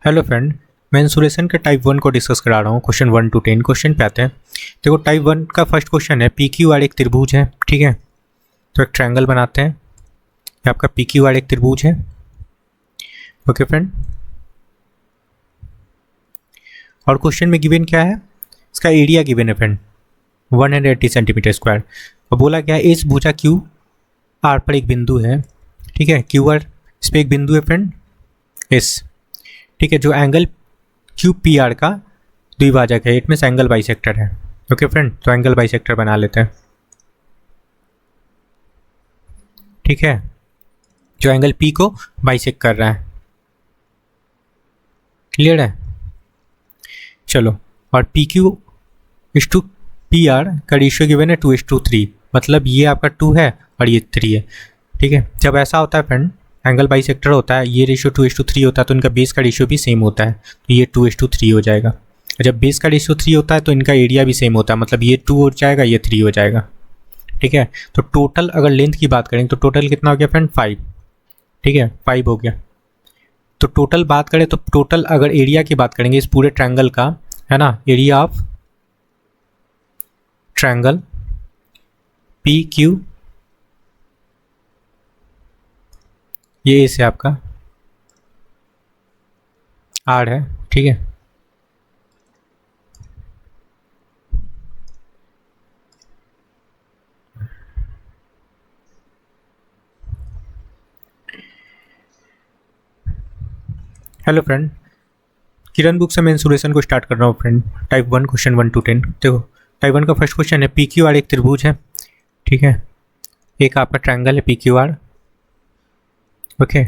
Hello friend. मैं insulation के type 1 को डिस्कस करा रहा हूँ। क्वेश्चन 1 to 10 क्वेश्चन पे आते हैं। देखो टाइप 1 का फर्स्ट क्वेश्चन है, पी क्यू आर एक त्रिभुज है, ठीक है। तो एक ट्रायंगल बनाते हैं। ये आपका पी क्यू आर एक त्रिभुज है। Okay friend. और क्वेश्चन में गिवन क्या है, इसका एरिया गिवन है फ्रेंड 180 सेंटीमीटर स्क्वायर। और बोला गया इस भुजा क्यू आर पर एक बिंदु है, ठीक है। क्यू आर इस पर एक बिंदु है फ्रेंड एस, ठीक है, जो एंगल क्यू पी आर का द्विभाजक है। इट मीन्स एंगल बाइसेक्टर है। ओके फ्रेंड, तो एंगल बाइसेक्टर बना लेते हैं, ठीक है, जो एंगल पी को बाइसेक्ट कर रहा है। क्लियर है? चलो, और पी क्यू इस टू पी आर का रेशियो गिवन है 2:3, मतलब ये आपका 2 है और ये 3 है, ठीक है। जब ऐसा होता है फ्रेंड, एंगल बाइसेक्टर होता है, ये रेशियो 2:3 होता है, तो इनका बेस का रेशियो भी सेम होता है, तो ये 2:3 हो जाएगा। जब बेस का रेशियो 3 होता है तो इनका एरिया भी सेम होता है, मतलब ये 2 हो जाएगा, ये 3 हो जाएगा, ठीक है। तो टोटल अगर लेंथ की बात करें तो टोटल कितना हो गया फ्रेंड 5, ठीक है, 5 हो गया। तो टोटल बात करें तो टोटल अगर एरिया की बात करेंगे इस पूरे ट्रायंगल का, है ना, area of triangle P Q, ये इसे आपका आर है, ठीक है। हेलो फ्रेंड, किरण बुक से मैं इंसुलेशन को स्टार्ट कर रहा हूँ फ्रेंड। Type 1 question 1 to 10। देखो टाइप 1 का फर्स्ट क्वेश्चन है, पी क्यू आर एक त्रिभुज है, ठीक है। एक आपका ट्रायंगल है पी क्यू आर, ओके।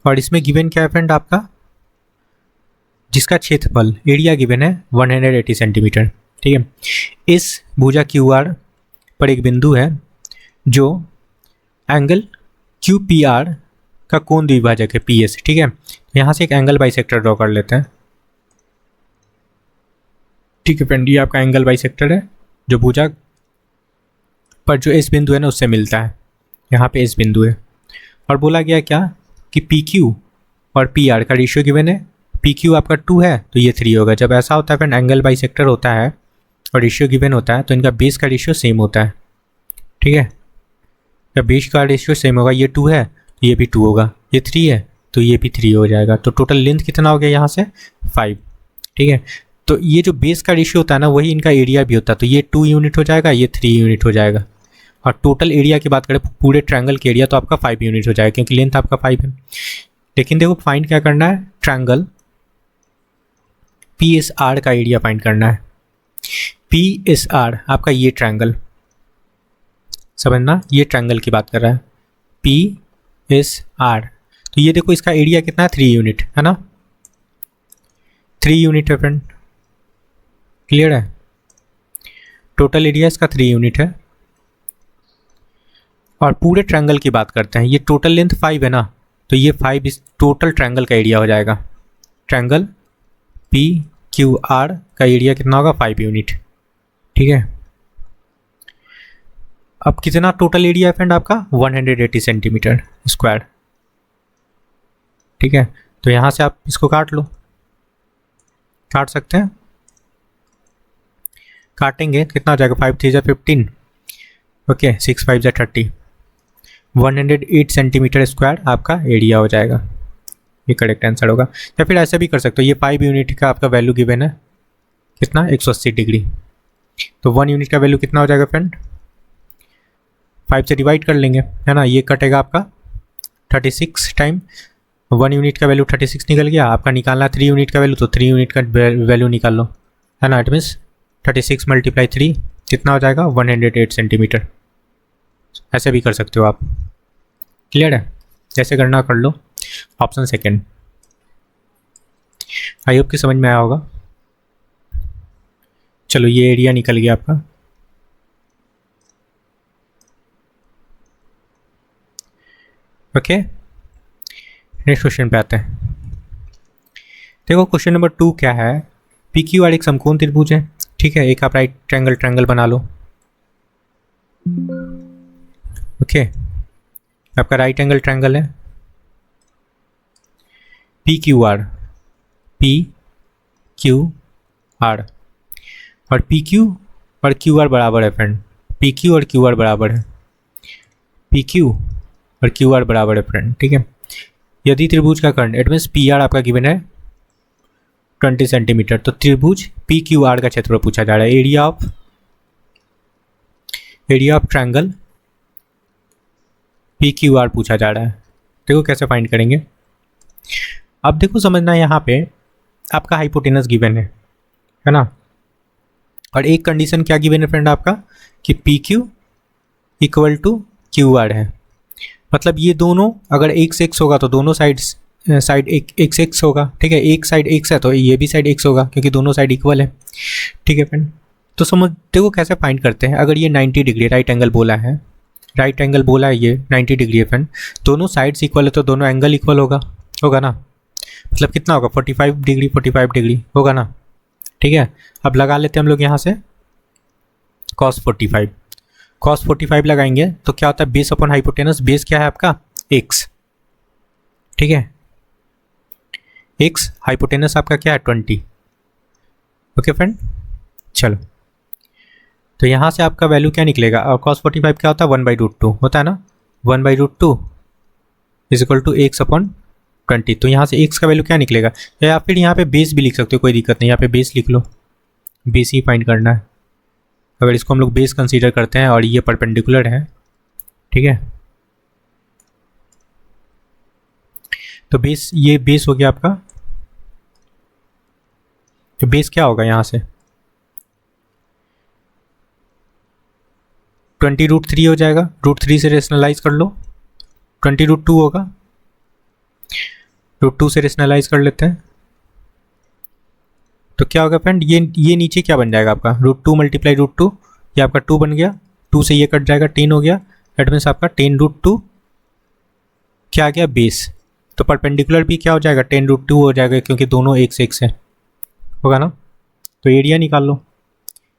और इसमें गिवन क्या है फ्रेंड आपका, जिसका क्षेत्रफल एरिया गिवन है 180 सेंटीमीटर, ठीक है। इस भुजा क्यू आर पर एक बिंदु है जो एंगल क्यू पी आर का कोण द्विभाजक है पी एस, ठीक है। यहाँ से एक एंगल बाइसेक्टर ड्रॉ कर लेते हैं, ठीक है फ्रेंड। ये आपका एंगल बाइसेक्टर है जो भुजा पर जो इस बिंदु है ना उससे मिलता है, यहाँ पे इस बिंदु है। और बोला गया क्या कि पी क्यू और पी आर का रेशियो गिवन है, पी क्यू आपका 2 है तो ये 3 होगा। जब ऐसा होता है फ्रेंड, एंगल बाइसेक्टर होता है और रेशियो गिवन होता है तो इनका बेस का रेशियो सेम होता है, ठीक है। जब बेस का रेशियो सेम होगा, ये 2 है तो ये भी 2 होगा, ये 3 है तो ये भी 3 हो जाएगा। तो टोटल लेंथ कितना हो गया यहाँ से 5, ठीक है। तो ये जो बेस का रेशियो होता है ना वही इनका एरिया भी होता है, तो ये 2 यूनिट हो जाएगा, ये 3 यूनिट हो जाएगा। और टोटल एरिया की बात करें पूरे ट्रायंगल के एरिया तो आपका 5 यूनिट हो जाएगा, क्योंकि लेंथ आपका 5 है। लेकिन देखो फाइंड क्या करना है, ट्रायंगल पी एस आर का एरिया फाइंड करना है। पी एस आर आपका ये ट्रायंगल, समझना, ये ट्रायंगल की बात कर रहा है, पी एस आर। तो ये देखो इसका एरिया कितना है 3 यूनिट, है ना, 3 यूनिट है फ्रेंड। क्लियर है? टोटल एरिया इसका 3 यूनिट है। और पूरे ट्रायंगल की बात करते हैं, ये टोटल लेंथ 5 है ना, तो ये 5 इस टोटल ट्रायंगल का एरिया हो जाएगा। ट्रायंगल पी क्यू आर का एरिया कितना होगा 5 यूनिट, ठीक है। अब कितना टोटल एरिया है फ्रेंड आपका 180 सेंटीमीटर स्क्वायर, ठीक है। तो यहाँ से आप इसको काट लो, काट सकते हैं, काटेंगे कितना हो जाएगा 5 3 जा 15, ओके, 6 5 जा 30, 108 सेंटीमीटर स्क्वायर आपका एरिया हो जाएगा। ये करेक्ट आंसर होगा। या फिर ऐसा भी कर सकते हो, ये 5 यूनिट का आपका वैल्यू गिवन है कितना 180 डिग्री, तो 1 यूनिट का वैल्यू कितना हो जाएगा फ्रेंड, 5 से डिवाइड कर लेंगे, है ना। ये कटेगा आपका 36 टाइम 1 यूनिट का वैल्यू 36 निकल गया। आपका निकालना 3 यूनिट का वैल्यू, तो 3 यूनिट का वैल्यू निकाल लो, है ना। इट मीन्स 36 × 3 कितना हो जाएगा 108 सेंटीमीटर। ऐसे भी कर सकते हो आप। क्लियर है? जैसे करना कर लो। ऑप्शन सेकेंड, आई होप कि समझ में आया होगा। चलो ये एरिया निकल गया आपका। ओके, नेक्स्ट क्वेश्चन पे आते हैं। देखो क्वेश्चन नंबर 2 क्या है, पी क्यू आर एक समकोण त्रिभुज है, ठीक है। एक आप राइट ट्रायंगल बना लो, ओके। आपका राइट एंगल ट्रायंगल है P Q R, P Q R, और पी क्यू और क्यू आर बराबर है फ्रेंड, पी क्यू और क्यू आर बराबर है, पी क्यू और क्यू आर बराबर है फ्रेंड, ठीक है। यदि त्रिभुज का कर्ण, इट मीन्स पी आर आपका गिवन है 20 सेंटीमीटर, तो त्रिभुज पी क्यू आर का क्षेत्रफल पूछा जा रहा है, area of triangle P Q R पूछा जा रहा है। देखो कैसे फाइंड करेंगे। अब देखो समझना, यहाँ पे आपका हाइपोटेनस गिवन है ना, और एक कंडीशन क्या गिवन है फ्रेंड आपका कि P Q equal to Q R है, मतलब ये दोनों अगर x x होगा तो दोनों साइड x x होगा, ठीक है। एक साइड x है तो ये भी साइड x होगा, क्योंकि दोनों साइड इक्वल है, ठीक है फ्रेंड। तो समझ देखो कैसे फाइंड करते हैं। अगर ये 90 डिग्री राइट एंगल बोला है, राइट एंगल बोला है, ये 90 डिग्री है फ्रेंड, दोनों साइड्स इक्वल है तो दोनों एंगल इक्वल होगा ना, मतलब कितना होगा 45 डिग्री होगा ना, ठीक है। अब लगा लेते हैं हम लोग यहाँ से cos 45 लगाएंगे तो क्या होता है, बेस अपॉन हाइपोटेनस, बेस क्या है आपका x, ठीक है, x, हाइपोटेनस आपका क्या है 20, ओके फ्रेंड। चलो तो यहाँ से आपका वैल्यू क्या निकलेगा, और cos 45 क्या होता है 1/√2 होता है ना, 1/√2 is equal to x upon 20, तो यहाँ से x का वैल्यू क्या निकलेगा, या फिर यहाँ पे बेस भी लिख सकते हो, कोई दिक्कत नहीं, यहाँ पे बेस लिख लो, बेस ही फाइंड करना है। अगर इसको हम लोग बेस कंसीडर करते हैं और ये परपेंडिकुलर है, ठीक है, तो बेस, ये बेस हो गया आपका, तो बेस क्या होगा यहाँ से 20√3 हो जाएगा, √3 से रेशनलाइज कर लो, 20√2 होगा, √2 से रेशनलाइज कर लेते हैं तो क्या होगा फ्रेंड, ये नीचे क्या बन जाएगा आपका √2 मल्टीप्लाई √2, ये आपका 2 बन गया, 2 से ये कट जाएगा 10 हो गया, दैट मीन्स आपका 10√2 क्या आ गया बेस, तो परपेंडिकुलर भी क्या हो जाएगा 10√2 हो जाएगा, क्योंकि दोनों एक से एक से होगा ना। तो एरिया निकाल लो,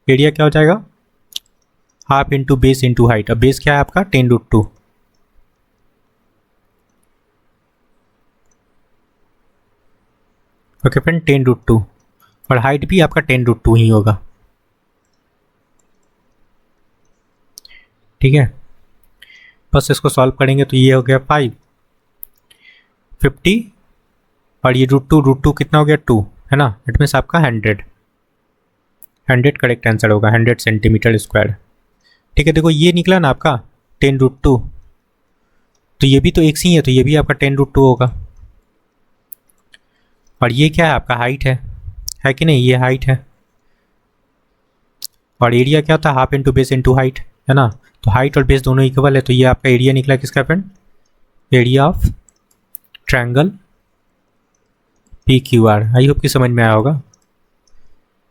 एरिया क्या हो जाएगा half into base into height, अब बेस क्या है आपका 10√2, ओके फ्रेंड 10√2, और हाइट भी आपका 10√2 ही होगा, ठीक है। बस इसको सॉल्व करेंगे तो ये हो गया 50 और ये √2 कितना हो गया 2 है ना, इट मीन्स आपका 100 करेक्ट आंसर होगा, 100 सेंटीमीटर स्क्वायर, ठीक है। देखो ये निकला ना आपका 10√2, तो ये भी तो एक ही है, तो ये भी आपका 10√2 होगा, और ये क्या है आपका हाइट है कि नहीं, ये हाइट है, और एरिया क्या होता है half into base into height, है ना, तो हाइट और बेस दोनों इक्वल है, तो ये आपका एरिया निकला किसका friend, area of triangle P Q R. I hope कि समझ में आया होगा।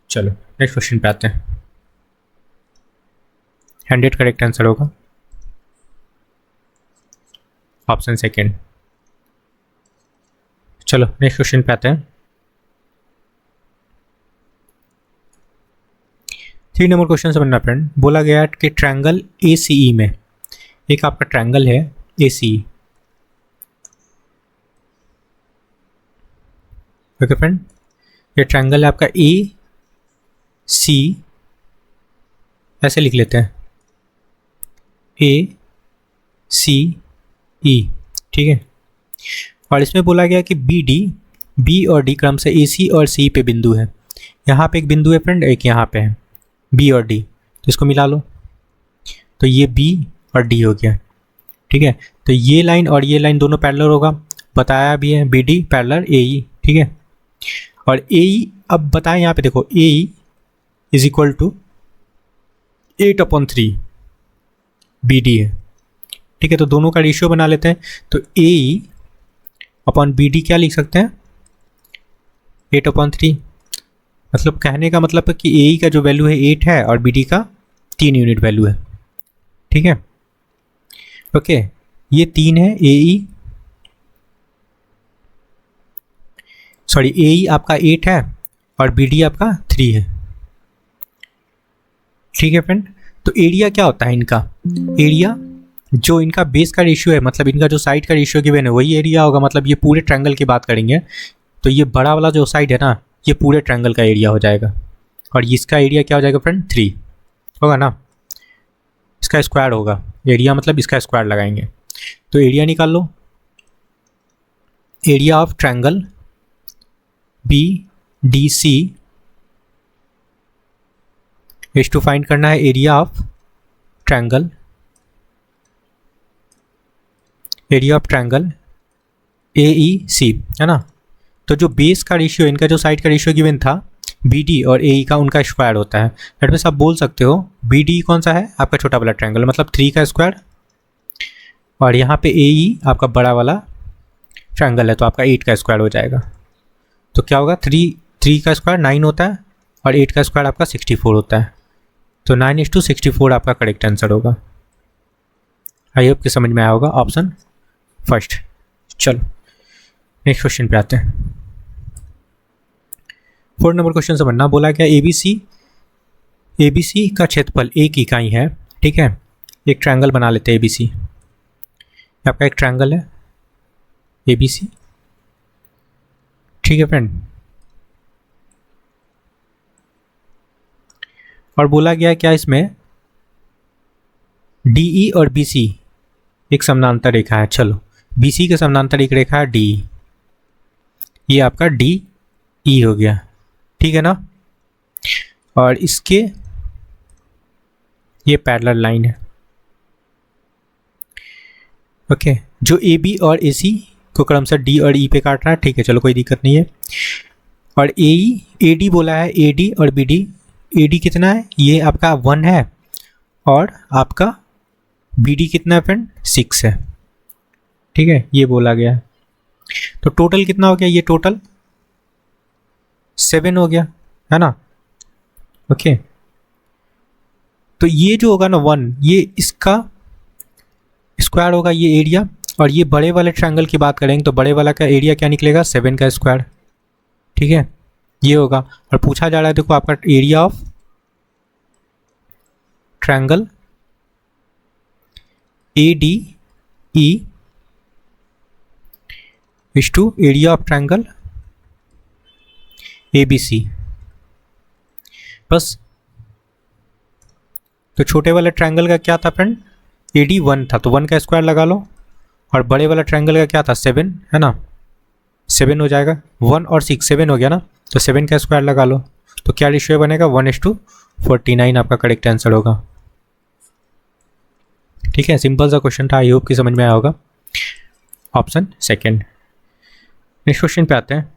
चलो नेक्स्ट क्वेश्चन पे आते हैं, 100 करेक्ट आंसर होगा, ऑप्शन सेकेंड। चलो नेक्स्ट क्वेश्चन पे आते हैं, 3 नंबर क्वेश्चन समझना फ्रेंड। बोला गया कि ट्रायंगल ACE में, एक आपका ट्रायंगल है ACE, ओके फ्रेंड, ये ट्रायंगल है आपका AC, ऐसे लिख लेते हैं ACE, ठीक है। और इसमें बोला गया कि B और D क्रम से AC और C पे बिंदु है, यहाँ पे एक बिंदु है फ्रेंड, एक यहाँ पे है B और D, तो इसको मिला लो, तो ये B और D हो गया, ठीक है। तो ये लाइन और ये लाइन दोनों पैरेलल होगा, बताया भी है, BD पैरेलल AE, ठीक है। और AE अब बताएं, यहाँ पे देखो AE is equal to 8/3 BD है, ठीक है। तो दोनों का रेशियो बना लेते हैं, तो AE अपॉन BD क्या लिख सकते हैं 8/3, मतलब कहने का मतलब है कि AE का जो वैल्यू है 8 है और BD का 3 यूनिट वैल्यू है, ठीक है, ओके। ये 3 है AE आपका 8 है और BD आपका 3 है, ठीक है फ्रेंड। तो एरिया क्या होता है इनका, एरिया जो इनका बेस का रेशियो है, मतलब इनका जो साइड का रेशियो गिवन है वही एरिया होगा। मतलब ये पूरे ट्रायंगल की बात करेंगे तो ये बड़ा वाला जो साइड है ना, ये पूरे ट्रायंगल का एरिया हो जाएगा। और इसका एरिया क्या हो जाएगा फ्रेंड, 3 होगा ना, इसका स्क्वायर होगा। एरिया मतलब इसका स्क्वायर लगाएंगे तो एरिया निकाल लो। Area of triangle B D C is to find करना है area of triangle A E C, है ना। तो जो बेस का रेशियो, इनका जो साइड का रेशियो गिवन था बी डी और ए ई का, उनका स्क्वायर होता है। दैट मीन्स आप बोल सकते हो बी डी कौन सा है, आपका छोटा वाला ट्रायंगल, मतलब 3 का स्क्वायर, और यहाँ पे ए ई आपका बड़ा वाला ट्रायंगल है तो आपका 8 का स्क्वायर हो जाएगा। तो क्या होगा, 3 का स्क्वायर 9 होता है और 8 का स्क्वायर आपका 64 होता है। तो 9:64 आपका करेक्ट आंसर होगा। आई होप कि समझ में आया होगा ऑप्शन फर्स्ट। चलो नेक्स्ट क्वेश्चन पे आते हैं। 4 नंबर क्वेश्चन समझना। बोला क्या, एबीसी का क्षेत्रफल एक इकाई है, ठीक है। एक ट्रायंगल बना लेते हैं एबीसी। आपका एक ट्रायंगल है एबीसी, ठीक है फ्रेंड। और बोला गया क्या, इसमें डीई और बीसी एक समानांतर रेखा है। चलो बीसी के समानांतर एक रेखा है डी, ये आपका डी ई हो गया, ठीक है ना। और इसके ये पैरेलल लाइन है, ओके। जो ए बी और ए सी को क्रमशः डी और ई पे काट रहा है, ठीक है, चलो कोई दिक्कत नहीं है। और ए डी बोला है, ए डी और बी डी। ए डी कितना है, ये आपका 1 है, और आपका बी डी कितना है फ्रेंड, 6 है, ठीक है, ये बोला गया है। तो टोटल कितना हो गया, ये टोटल 7 हो गया, है ना, ओके। तो ये जो होगा ना 1, ये इसका स्क्वायर होगा, ये एरिया। और ये बड़े वाले ट्रायंगल की बात करेंगे तो बड़े वाला का एरिया क्या निकलेगा, 7 का स्क्वायर, ठीक है, ये होगा। और पूछा जा रहा है, देखो आपका area of triangle A D E is to area of triangle A B C. बस। तो छोटे वाले ट्रायंगल का क्या था फ्रेंड, ए डी 1 था, तो 1 का स्क्वायर लगा लो। और बड़े वाला ट्रायंगल का क्या था, 7, है ना, 7 हो जाएगा। 1 और 6 7 हो गया ना, तो 7 का स्क्वायर लगा लो। तो क्या रेशियो बनेगा, 1:49 आपका करेक्ट आंसर होगा, ठीक है। सिंपल सा क्वेश्चन था, आई होप कि समझ में आया होगा। Option second. नेक्स्ट क्वेश्चन पे आते हैं।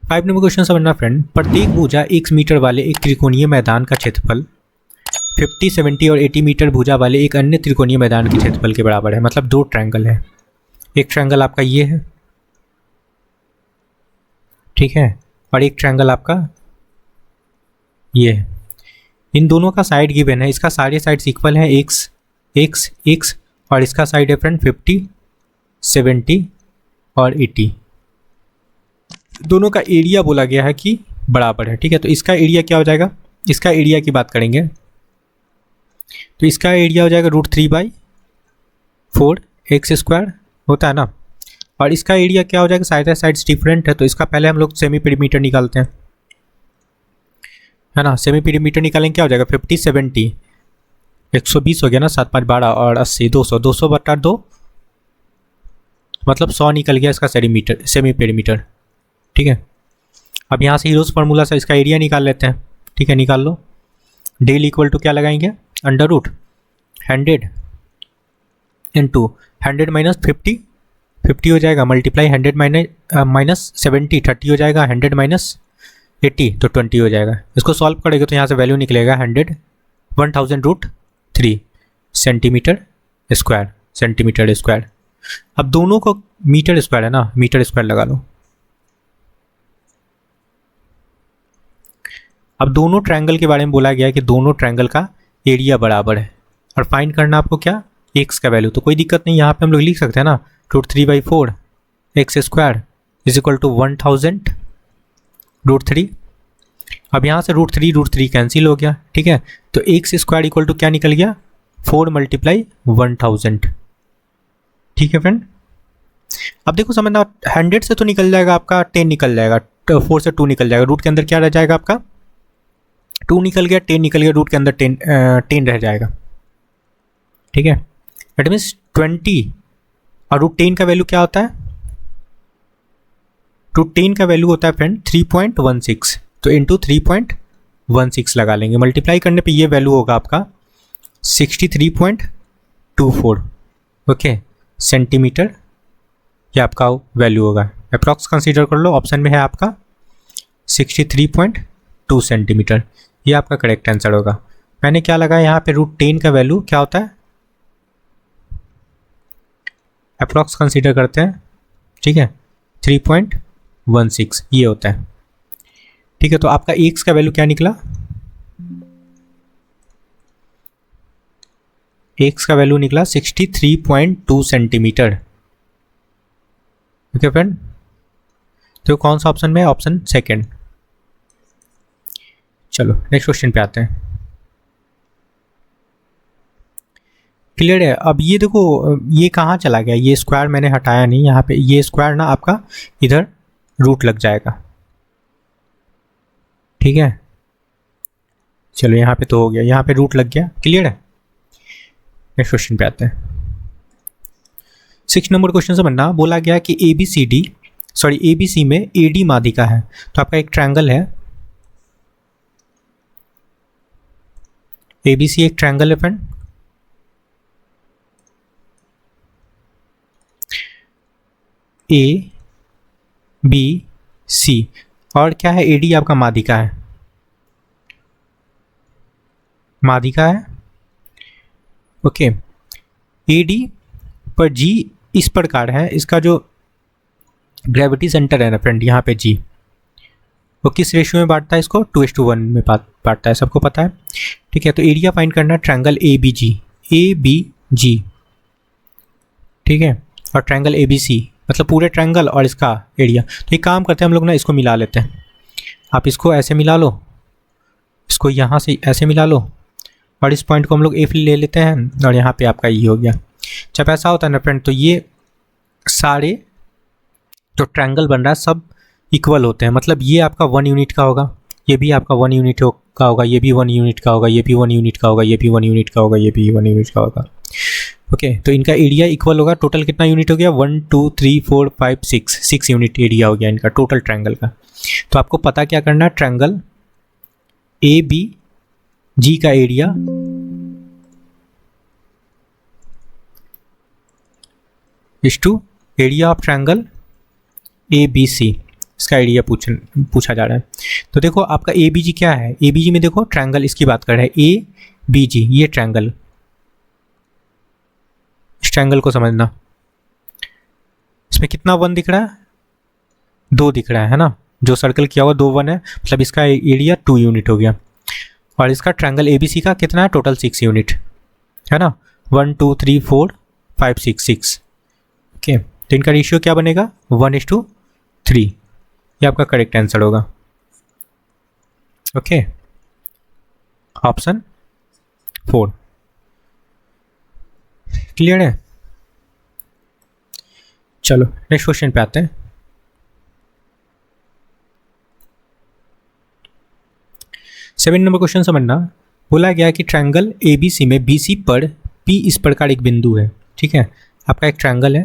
5 नंबर क्वेश्चन समझना फ्रेंड। प्रत्येक भुजा 1 मीटर वाले एक त्रिकोणीय मैदान का क्षेत्रफल 50, 70 और 80 मीटर भुजा वाले एक अन्य त्रिकोणीय मैदान के क्षेत्रफल के बराबर है। मतलब 2 ट्रायंगल है, एक ट्रायंगल आपका ये है, ठीक है, और एक ट्रायंगल आपका ये है। इन दोनों का साइड गिवन है, इसका सारे साइड्स इक्वल है, x x x, और इसका साइड है फ्रेंड 50, 70 और 80। दोनों का एरिया बोला गया है कि बराबर है, ठीक है। तो इसका एरिया क्या हो जाएगा, इसका एरिया की बात करेंगे तो इसका एरिया हो जाएगा √3/4 x स्क्वायर होता है ना। और इसका एरिया क्या हो जाएगा, सारे साइड्स डिफरेंट है, तो इसका पहले हम लोग सेमी पेरीमीटर निकालते हैं, है ना। सेमी पेरीमीटर निकालेंगे, क्या हो जाएगा 50, 70, 120 हो गया ना, 7, 5, 12 और 80, 200, 200/2 मतलब 100 निकल गया इसका सेमी पेरीमीटर, ठीक है। अब यहाँ से हीरोज फार्मूला से इसका एरिया निकाल लेते हैं, ठीक है, निकाल लो। डेल इक्वल टू क्या लगाएंगे, √100 इंटू 100 माइनस 50 हो जाएगा, मल्टीप्लाई 100 माइनस 70 30 हो जाएगा, 100 माइनस 80 तो 20 हो जाएगा। इसको सॉल्व करेंगे तो यहाँ से वैल्यू निकलेगा 1000√3 सेंटीमीटर स्क्वायर। अब दोनों को मीटर स्क्वायर है ना, मीटर स्क्वायर लगा लो। अब दोनों ट्रायंगल के बारे में बोला गया है कि दोनों ट्रायंगल का एरिया बराबर है, और फाइंड करना आपको क्या, x का वैल्यू। तो कोई दिक्कत नहीं, यहाँ पे हम लोग लिख सकते हैं ना, √3/4 x square is equal to 1000√3, अब यहाँ से रूट थ्री कैंसिल हो गया, ठीक है। तो एक्स स्क्वायर इक्वल टू क्या निकल गया, 4 × 1000, ठीक है फ्रेंड। अब देखो समझना, 100 से तो निकल जाएगा आपका 10 निकल जाएगा, 4 से 2 निकल जाएगा, रूट के अंदर क्या रह जाएगा आपका 2 निकल गया, 10 निकल गया, रूट के अंदर 10 रह जाएगा, ठीक है। दैट मीन्स 20 और रूट 10 का वैल्यू क्या होता है, रूट 10 का वैल्यू होता है फ्रेंड 3.16, तो इंटू 3.16 लगा लेंगे, मल्टीप्लाई करने पे ये वैल्यू होगा आपका 63.24, ओके सेंटीमीटर, ये आपका वैल्यू होगा। अप्रॉक्स कंसीडर कर लो, ऑप्शन में है आपका 63.2 सेंटीमीटर, ये आपका करेक्ट आंसर होगा। मैंने क्या लगाया यहाँ पे, रूट 10 का वैल्यू क्या होता है, अप्रॉक्स कंसीडर करते हैं, ठीक है 3.16 ये होता है, ठीक है। तो आपका एक्स का वैल्यू क्या निकला, एक्स का वैल्यू निकला 63.2 सेंटीमीटर, ओके फ्रेंड। तो कौन सा ऑप्शन में है, ऑप्शन सेकंड। चलो नेक्स्ट क्वेश्चन पे आते हैं। क्लियर है। अब ये देखो ये कहाँ चला गया, ये स्क्वायर मैंने हटाया नहीं, यहाँ पे ये स्क्वायर ना आपका इधर रूट लग जाएगा, ठीक है। चलो यहाँ पे तो हो गया, यहाँ पे रूट लग गया, क्लियर है। नेक्स्ट क्वेश्चन पे आते हैं। 6 नंबर क्वेश्चन से बनना, बोला गया कि ABC में AD माध्यिका है। तो आपका एक ट्रायंगल है, ABC एक ट्रायंगल है फ्रेंड, ABC और क्या है, AD आपका माध्यिका है, माध्यिका है, ओके। AD पर G इस प्रकार है, इसका जो ग्रेविटी सेंटर है ना फ्रेंड यहाँ पे G, वो किस रेशियो में बांटता है, इसको 2:1 में बांटता है, सबको पता है, ठीक है। तो एरिया फाइंड करना है ट्रायंगल ABG, ठीक है, और ट्रायंगल ABC, मतलब पूरे ट्रायंगल और इसका एरिया। तो एक काम करते हैं हम लोग ना, इसको मिला लेते हैं, आप इसको ऐसे मिला लो, इसको यहाँ से ऐसे मिला लो, और इस पॉइंट को हम लोग F ले लेते हैं, और यहाँ पे आपका ये हो गया। जब ऐसा होता है ना फ्रेंड, तो ये सारे जो ट्रायंगल बन रहा है सब इक्वल होते हैं, मतलब ये आपका 1 यूनिट का होगा, ये भी आपका 1 यूनिट का होगा, ये भी 1 यूनिट का होगा, ये भी 1 यूनिट का होगा, ये भी 1 यूनिट का होगा, ये भी 1 यूनिट का होगा, ओके। तो इनका एरिया इक्वल होगा। टोटल कितना यूनिट हो गया, 1 2 3 4 5 6 यूनिट एरिया हो गया इनका टोटल ट्रायंगल का। तो आपको पता क्या करना है, ट्रायंगल ABG का area is to area of triangle ABC, इसका एरिया पूछा जा रहा है। तो देखो आपका ABG क्या है, ABG में देखो ट्रायंगल इसकी बात कर रहा है, ABG ये ट्रायंगल, इस ट्रायंगल को समझना, इसमें कितना 1 दिख रहा है, 2 दिख रहा है ना, जो सर्कल किया हुआ 2 1 है, मतलब इसका एरिया 2 यूनिट हो गया। और इसका ट्रायंगल ABC का कितना है, टोटल 6 यूनिट है ना, 1 2 3 4 5 6, ओके। तो इनका रेशियो क्या बनेगा, 1:3, ये आपका करेक्ट आंसर होगा, ओके ऑप्शन 4। क्लियर है। चलो नेक्स्ट क्वेश्चन पे आते हैं। सेवन नंबर क्वेश्चन समझना, बोला गया कि ट्रायंगल ABC में BC पर P इस प्रकार एक बिंदु है, ठीक है। आपका एक ट्रायंगल है,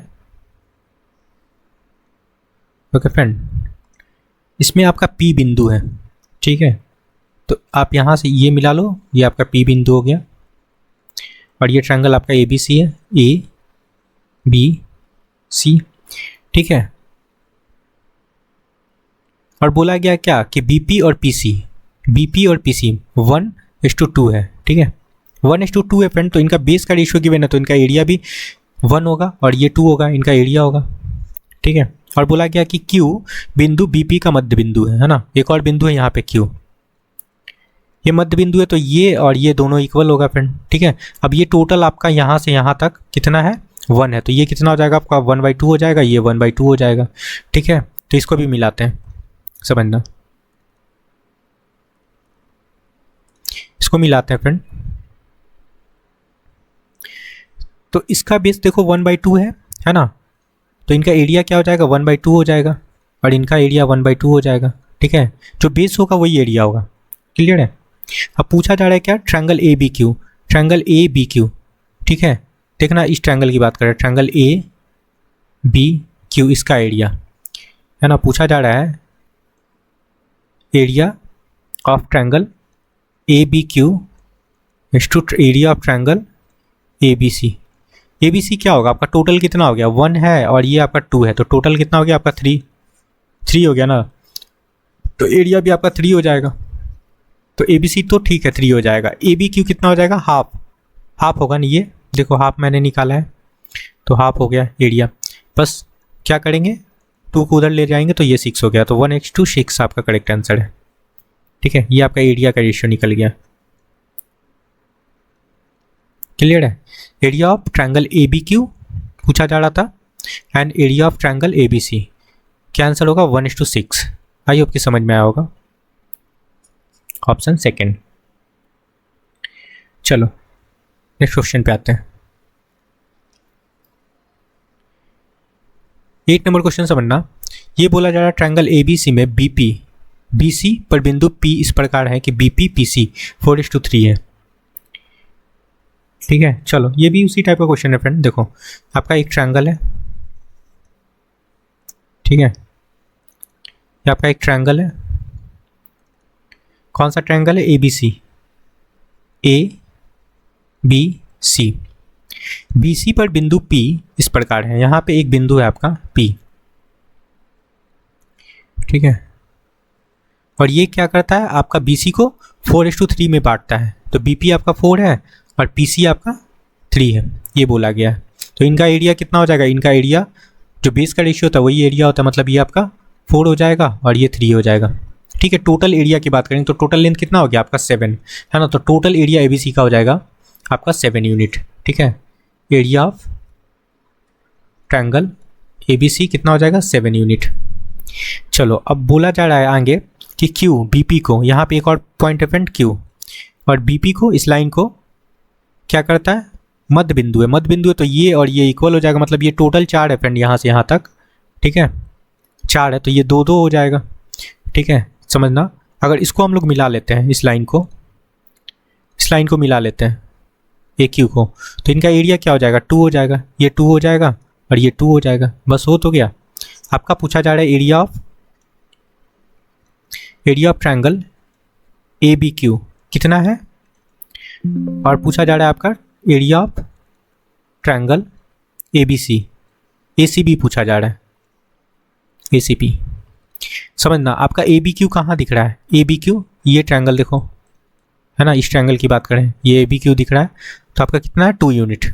ओके फ्रेंड, इसमें आपका P बिंदु है, ठीक है। तो आप यहाँ से ये मिला लो, ये आपका P बिंदु हो गया, और ये ट्रायंगल आपका ABC है, ABC, ठीक है। और बोला गया क्या कि BP और PC 1:2 है, ठीक है, 1:2 है फ्रेंड। तो इनका बेस का रेशियो गिवन है, तो इनका एरिया भी 1 होगा और ये 2 होगा, इनका एरिया होगा, ठीक है। और बोला गया कि Q बिंदु BP का मध्य बिंदु है ना, एक और बिंदु है यहाँ पे Q, ये मध्य बिंदु है, तो ये और ये दोनों इक्वल होगा फ्रेंड, ठीक है। अब ये टोटल आपका यहाँ से यहाँ तक कितना है, 1 है, तो ये कितना हो जाएगा आपका 1/2 हो जाएगा, ये 1/2 हो जाएगा, ठीक है। तो इसको भी मिलाते हैं, समझना। इसको मिलाते हैं फ्रेंड। तो इसका बेस देखो 1/2 है ना, तो इनका एरिया क्या हो जाएगा 1/2 हो जाएगा और इनका एरिया 1/2 हो जाएगा। ठीक है, जो बेस होगा वही एरिया होगा। क्लियर है। अब पूछा जा रहा है क्या, triangle A B Q, triangle A B Q. ठीक है, देखना इस ट्रायंगल की बात करें, ट्रायंगल ए बी क्यू, इसका एरिया है ना, पूछा जा रहा है area of triangle A B Q is to area of triangle A B C. A B C क्या होगा आपका, टोटल कितना हो गया 1 है और ये आपका 2 है, तो टोटल कितना हो गया आपका 3 हो गया ना, तो एरिया भी आपका 3 हो जाएगा। तो ए बी सी तो ठीक है 3 हो जाएगा, ए बी क्यू कितना हो जाएगा हाफ होगा नहीं, ये देखो हाफ मैंने निकाला है, तो हाफ हो गया एरिया। बस क्या करेंगे, 2 को उधर ले जाएंगे तो ये 6 हो गया, तो 1:6 आपका करेक्ट आंसर है। ठीक है, ये आपका एरिया का रेशियो निकल गया। क्लियर है। Area of triangle A B Q पूछा जा रहा था and area of triangle A B C, क्या आंसर होगा 1:6। आई होप कि समझ में आया होगा। Option second. चलो नेक्स्ट क्वेश्चन पे आते हैं। 8 नंबर क्वेश्चन समझना। ये बोला जा रहा है ट्रायंगल ए बी सी में बीपी बीसी पर बिंदु पी इस प्रकार है कि बीपी पीसी 4:3 है। ठीक है, चलो ये भी उसी टाइप का क्वेश्चन है फ्रेंड। देखो आपका एक ट्रायंगल है, ठीक है, ये आपका एक ट्रायंगल है। कौन सा ट्रायंगल है, A B C, A B C. B C पर बिंदु P इस प्रकार है, यहाँ पे एक बिंदु है आपका P। ठीक है, और ये क्या करता है आपका BC को 4:3 में बांटता है, तो BP आपका 4 है और PC आपका 3 है, ये बोला गया है। तो इनका एरिया कितना हो जाएगा, इनका एरिया जो बेस का रेशियो होता है वही एरिया होता है, मतलब ये आपका 4 हो जाएगा और ये 3 हो जाएगा। ठीक है, टोटल एरिया की बात करें तो टोटल लेंथ कितना हो गया आपका 7 है ना, तो टोटल एरिया ABC का हो जाएगा आपका 7 यूनिट। ठीक है, एरिया ऑफ ट्रायंगल ABC कितना हो जाएगा 7 यूनिट। चलो अब बोला जा रहा है आगे कि Q BP को, यहाँ पे एक और पॉइंट है फ्रेंड Q, और BP को इस लाइन को क्या करता है, मध्य बिंदु है, मध्य बिंदु है तो ये और ये इक्वल हो जाएगा, मतलब ये टोटल 4 है फ्रेंड यहाँ से यहाँ तक। ठीक है, 4 है तो ये 2-2 हो जाएगा। ठीक है, समझना। अगर इसको हम लोग मिला लेते हैं, इस लाइन को मिला लेते हैं ए क्यू को, तो इनका एरिया क्या हो जाएगा 2 हो जाएगा, ये 2 हो जाएगा और ये 2 हो जाएगा। बस हो तो गया। आपका पूछा जा रहा है area of triangle A B Q कितना है, और पूछा जा रहा है आपका area of triangle A B C, A C B पूछा जा रहा है, ए सी बी। समझना आपका ए बी क्यू कहाँ दिख रहा है, ए बी क्यू ये ट्रायंगल देखो है ना, इस ट्रायंगल की बात करें ये ए बी क्यू दिख रहा है, तो आपका कितना है 2 यूनिट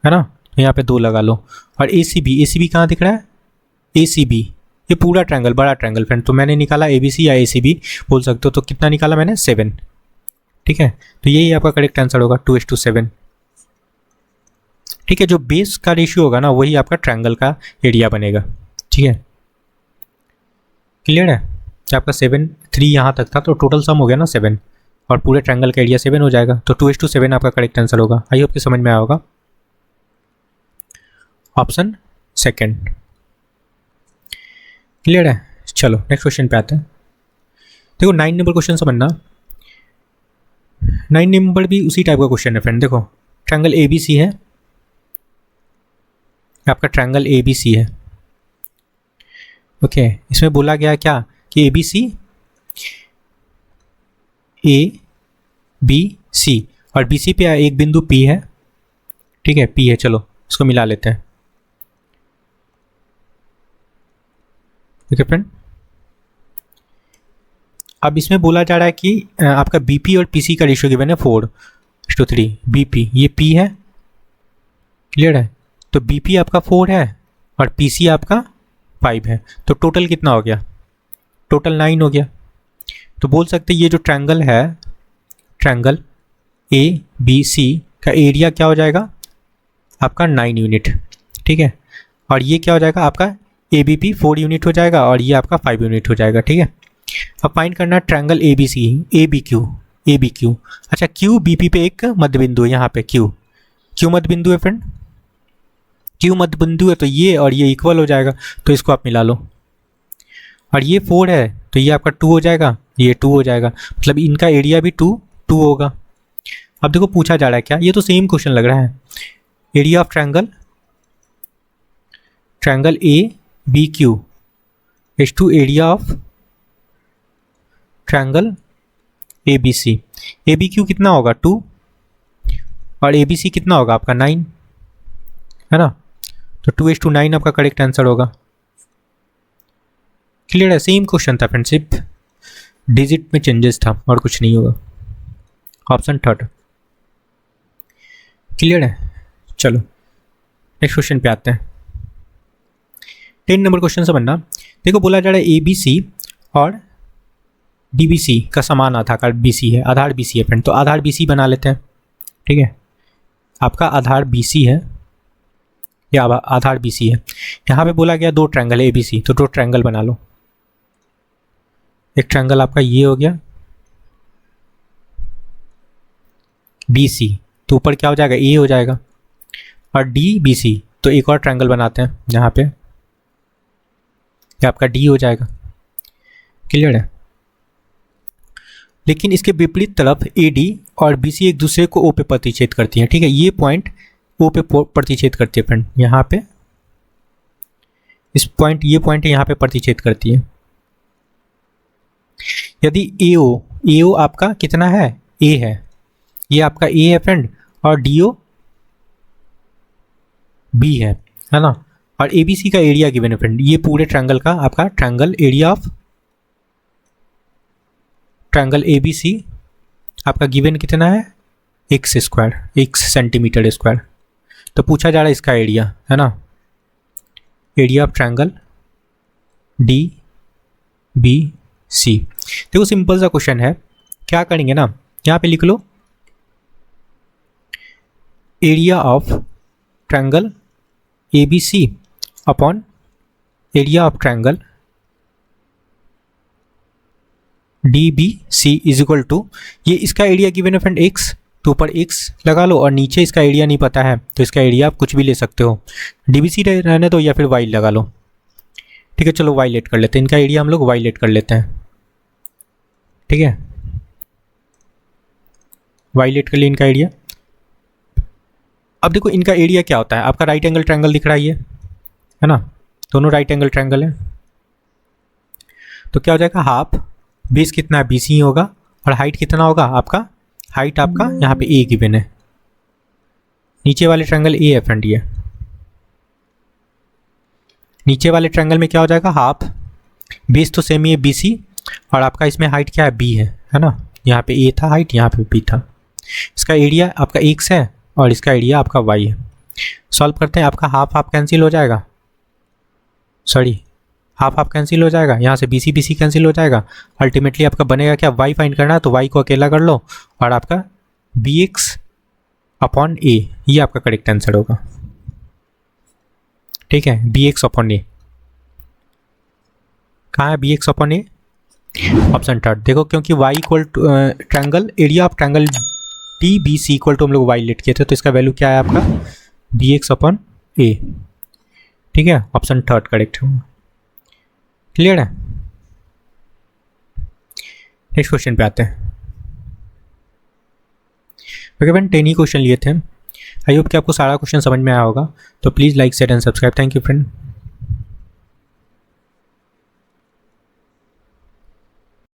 है ना, तो यहाँ पे 2 लगा लो। और ए सी बी कहाँ दिख रहा है, ए सी बी ये पूरा ट्रायंगल, बड़ा ट्रायंगल फ्रेंड, तो मैंने निकाला ए बी सी या ए सी बी बोल सकते हो, तो कितना निकाला मैंने 7। ठीक है, तो यही आपका करेक्ट आंसर होगा 2:7। ठीक है, जो बेस का रेशियो होगा ना वही आपका ट्रायंगल का एरिया बनेगा। ठीक है, क्लियर है। कि आपका 7 3 यहाँ तक था, तो टोटल सम हो गया ना 7, और पूरे ट्रायंगल का एरिया 7 हो जाएगा, तो 2:7 आपका करेक्ट आंसर होगा। आई होप कि समझ में आया होगा। Option second. क्लियर है। चलो नेक्स्ट क्वेश्चन पे आते हैं। देखो 9 नंबर क्वेश्चन समझना। 9 नंबर भी उसी टाइप का क्वेश्चन है फ्रेंड। देखो ट्रायंगल ए बी सी है, आपका ट्रायंगल ए बी सी है। ओके, इसमें बोला गया क्या कि ए बी सी और बी सी पे एक बिंदु P है। ठीक है, P है, चलो इसको मिला लेते हैं। ठीक है फ्रेंड, अब इसमें बोला जा रहा है कि आपका BP और PC का रेशियो गिवन है 4:3। BP ये P है, क्लियर है, तो BP आपका 4 है और PC आपका 5 है, तो टोटल कितना हो गया, टोटल 9 हो गया। तो बोल सकते हैं ये जो ट्रायंगल है, ट्रायंगल ABC का एरिया क्या हो जाएगा आपका 9 यूनिट। ठीक है, और ये क्या हो जाएगा आपका ABP 4 यूनिट हो जाएगा और ये आपका 5 यूनिट हो जाएगा। ठीक है, अब फाइंड करना triangle ABC ABQ। A B Q. अच्छा क्यू बी पी पे एक मध्य बिंदु है, यहाँ पे क्यू मध्य बिंदु है फ्रेंड, क्यू मध्य बिंदु है तो ये और ये इक्वल हो जाएगा, तो इसको आप मिला लो। और ये 4 है तो ये आपका 2 हो जाएगा, ये 2 हो जाएगा, मतलब इनका एरिया भी 2 होगा। अब देखो पूछा जा रहा है क्या, ये तो सेम क्वेश्चन लग रहा है। Area of triangle A B Q is to area of triangle A B C. A B Q कितना होगा 2 और ए बी सी कितना होगा आपका 9, है ना, तो 2:9 आपका करेक्ट आंसर होगा। क्लियर है, सेम क्वेश्चन था फ्रेंडशिप, डिजिट में चेंजेस था और कुछ नहीं होगा। ऑप्शन थर्ड क्लियर है। चलो नेक्स्ट क्वेश्चन पे आते हैं। 10 नंबर क्वेश्चन समझना। देखो बोला जा रहा है ए बी सी और डी बी सी का समान आधार बी सी है, आधार बी सी है फ्रेंड, तो आधार बी सी बना लेते हैं। ठीक है, आपका आधार बी सी है या आधार बी सी है। यहाँ पे बोला गया 2 ट्रायंगल ए बी सी, तो 2 ट्रायंगल बना लो। एक ट्रायंगल आपका ये हो गया बी सी, तो ऊपर क्या हो जाएगा ए हो जाएगा, और डी बी सी, तो एक और ट्रायंगल बनाते हैं जहाँ पे ये आपका डी हो जाएगा। क्लियर है, लेकिन इसके विपरीत तरफ ए डी और बी सी एक दूसरे को ओ पे प्रतिच्छेद करती हैं। ठीक है, ये पॉइंट ओ पे प्रतिच्छेद करती है फ्रेंड, यहाँ पे इस पॉइंट, ये पॉइंट यहाँ पे प्रतिच्छेद करती है। यदि ए ओ आपका कितना है ए है, ये आपका ए है फ्रेंड, और डी ओ बी है ना, और ए बी सी का एरिया गिवन है फ्रेंड। ये पूरे ट्रायंगल का आपका triangle area of triangle A B C आपका गिवन कितना है x square, x centimetre square. तो पूछा जा रहा है इसका एरिया, है ना, area of triangle D B C. देखो सिंपल सा क्वेश्चन है, क्या करेंगे ना, यहाँ पे लिख लो area of triangle A B C upon area of triangle D B C is equal to, ये इसका एरिया गिवन है फ्रेंड x, तो ऊपर x लगा लो, और नीचे इसका एरिया नहीं पता है तो इसका एरिया आप कुछ भी ले सकते हो, डी बी सी रहने दो या फिर y लगा लो। ठीक है, चलो y लेट कर लेते हैं, इनका एरिया हम लोग y लेट कर लेते हैं। ठीक है, y लेट कर लिए इनका एरिया। अब देखो इनका एरिया क्या होता है, आपका राइट एंगल ट्रायंगल दिख रहा है ना, दोनों राइट एंगल ट्रायंगल है, तो क्या हो जाएगा हाफ, बेस कितना है बी सी होगा, और हाइट कितना होगा आपका, हाइट आपका यहाँ पे ए गिवन है, नीचे वाले ट्रायंगल ए है फ्रेंड, ये नीचे वाले ट्रायंगल में क्या हो जाएगा हाफ, बेस तो सेम ही है बी सी, और आपका इसमें हाइट क्या है बी है ना, यहाँ पे ए था हाइट, यहाँ पे बी था। इसका एरिया आपका x है और इसका एरिया आपका y है। सॉल्व करते हैं, आपका हाफ हाफ कैंसिल हो जाएगा, सॉरी हाफ हाफ कैंसिल हो जाएगा, यहाँ से बी सी कैंसिल हो जाएगा, अल्टीमेटली आपका बनेगा क्या, y फाइंड करना है तो y को अकेला कर लो, और आपका बी एक्स अपॉन ए, ये आपका करेक्ट आंसर होगा। ठीक है, बी एक्स अपॉन ए कहाँ है, B X upon A option third. देखो क्योंकि y equal to triangle area of triangle D B C equal to हम लोग y लेट किए थे, तो इसका वैल्यू क्या है आपका बी एक्स अपॉन ए। ठीक है, ऑप्शन थर्ड करेक्ट होगा। क्लियर है, नेक्स्ट क्वेश्चन पे आते हैं। ओके फ्रेंड, 10 ही क्वेश्चन लिए थे, आई होप कि आपको सारा क्वेश्चन समझ में आया होगा, तो please like share and subscribe. Thank you friend.